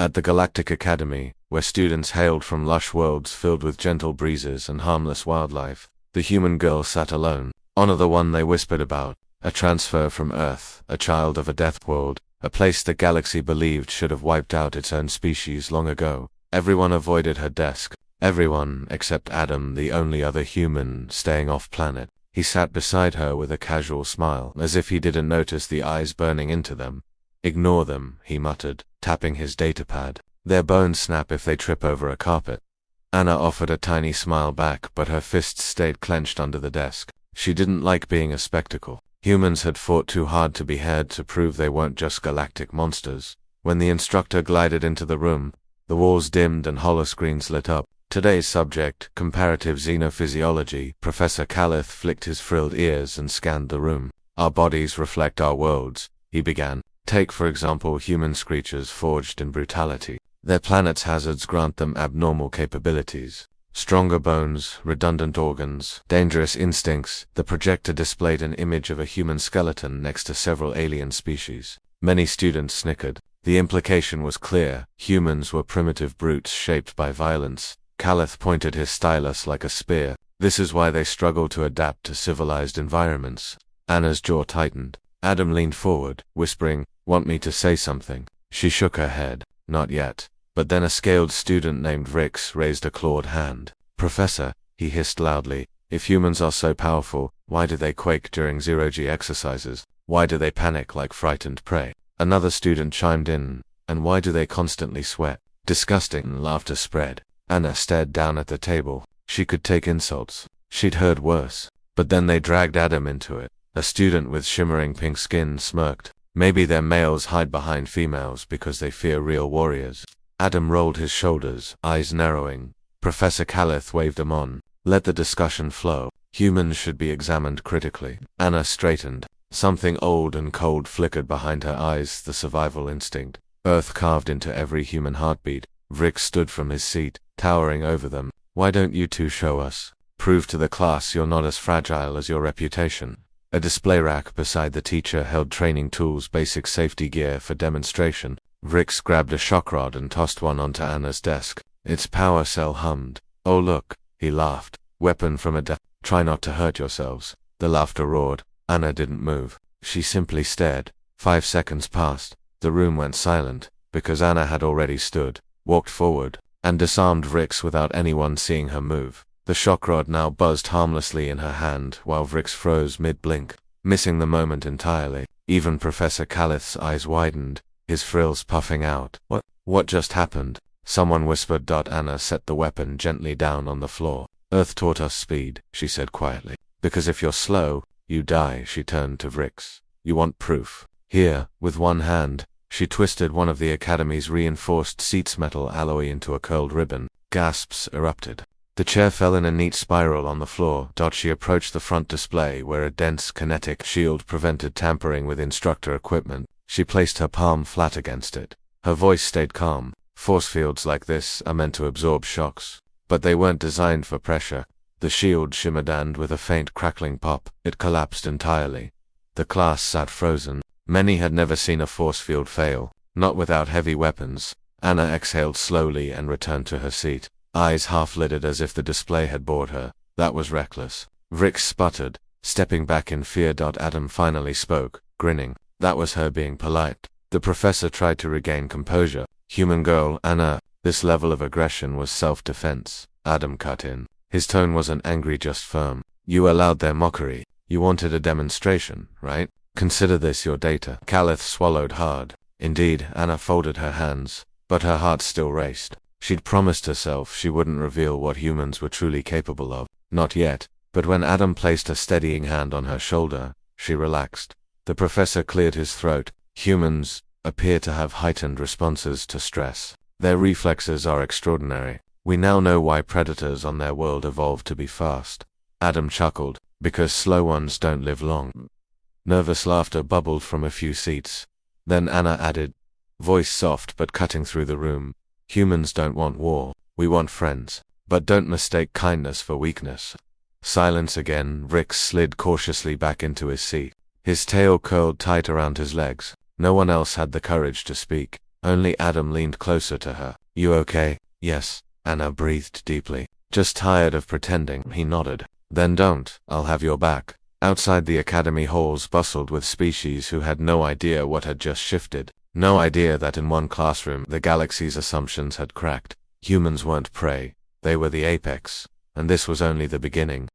At the Galactic Academy, where students hailed from lush worlds filled with gentle breezes and harmless wildlife, the human girl sat alone. Honor the one they whispered about, a transfer from Earth, a child of a death world, a place the galaxy believed should have wiped out its own species long ago. Everyone avoided her desk. Everyone except Adam, the only other human staying off-planet. He sat beside her with a casual smile, as if he didn't notice the eyes burning into them. Ignore them, he muttered, tapping his datapad. Their bones snap if they trip over a carpet. Anna offered a tiny smile back, but her fists stayed clenched under the desk. She didn't like being a spectacle. Humans had fought too hard to be heard to prove they weren't just galactic monsters. When the instructor glided into the room, the walls dimmed and holoscreens lit up. Today's subject, comparative xenophysiology. Professor Calith flicked his frilled ears and scanned the room. Our bodies reflect our worlds, he began. Take, for example, human creatures forged in brutality. Their planet's hazards grant them abnormal capabilities. Stronger bones, redundant organs, dangerous instincts. The projector displayed an image of a human skeleton next to several alien species. Many students snickered. The implication was clear. Humans were primitive brutes shaped by violence. Calith pointed his stylus like a spear. This is why they struggle to adapt to civilized environments. Anna's jaw tightened. Adam leaned forward, whispering, "Want me to say something?" She shook her head. Not yet. But then a scaled student named Rix raised a clawed hand. "Professor," he hissed loudly, "if humans are so powerful, why do they quake during zero-G exercises? Why do they panic like frightened prey?" Another student chimed in, "And why do they constantly sweat?" Disgusting laughter spread. Anna stared down at the table. She could take insults. She'd heard worse. But then they dragged Adam into it. A student with shimmering pink skin smirked. "Maybe their males hide behind females because they fear real warriors." Adam rolled his shoulders, eyes narrowing. Professor Calith waved him on. "Let the discussion flow. Humans should be examined critically." Anna straightened. Something old and cold flickered behind her eyes, the survival instinct. Earth carved into every human heartbeat. Rick stood from his seat, towering over them. "Why don't you two show us? Prove to the class you're not as fragile as your reputation." A display rack beside the teacher held training tools, basic safety gear for demonstration. Rix grabbed a shock rod and tossed one onto Anna's desk. Its power cell hummed. "Oh look," he laughed. "Weapon from a Try not to hurt yourselves." The laughter roared. Anna didn't move. She simply stared. 5 seconds passed. The room went silent, because Anna had already stood, walked forward, and disarmed Rix without anyone seeing her move. The shock rod now buzzed harmlessly in her hand, while Rix froze mid-blink, missing the moment entirely. Even Professor Calith's eyes widened, his frills puffing out. What just happened?" Someone whispered. Anna set the weapon gently down on the floor. "Earth taught us speed," she said quietly. "Because if you're slow, you die." She turned to Rix. "You want proof? Here." With one hand, she twisted one of the Academy's reinforced seats metal alloy into a curled ribbon. Gasps erupted. The chair fell in a neat spiral on the floor. She approached the front display where a dense kinetic shield prevented tampering with instructor equipment. She placed her palm flat against it. Her voice stayed calm. "Force fields like this are meant to absorb shocks, but they weren't designed for pressure." The shield shimmered and, with a faint crackling pop, it collapsed entirely. The class sat frozen. Many had never seen a force field fail, not without heavy weapons. Anna exhaled slowly and returned to her seat, eyes half-lidded as if the display had bored her. "That was reckless." Rick sputtered, stepping back in fear. Adam finally spoke, grinning. "That was her being polite." The professor tried to regain composure. "Human girl, Anna, this level of aggression was self-defense." Adam cut in. His tone wasn't angry, just firm. "You allowed their mockery. You wanted a demonstration, right? Consider this your data." Calith swallowed hard. Indeed, Anna folded her hands, but her heart still raced. She'd promised herself she wouldn't reveal what humans were truly capable of. Not yet, but when Adam placed a steadying hand on her shoulder, she relaxed. The professor cleared his throat. "Humans appear to have heightened responses to stress. Their reflexes are extraordinary. We now know why predators on their world evolved to be fast." Adam chuckled. "Because slow ones don't live long." Nervous laughter bubbled from a few seats. Then Anna added, voice soft but cutting through the room, "Humans don't want war. We want friends. But don't mistake kindness for weakness." Silence again. Rick slid cautiously back into his seat. His tail curled tight around his legs. No one else had the courage to speak. Only Adam leaned closer to her. You okay? Yes, Anna breathed deeply. Just tired of pretending, he nodded. Then don't, I'll have your back. Outside the academy halls bustled with species who had no idea what had just shifted. No idea that in one classroom the galaxy's assumptions had cracked. Humans weren't prey, they were the apex. And this was only the beginning.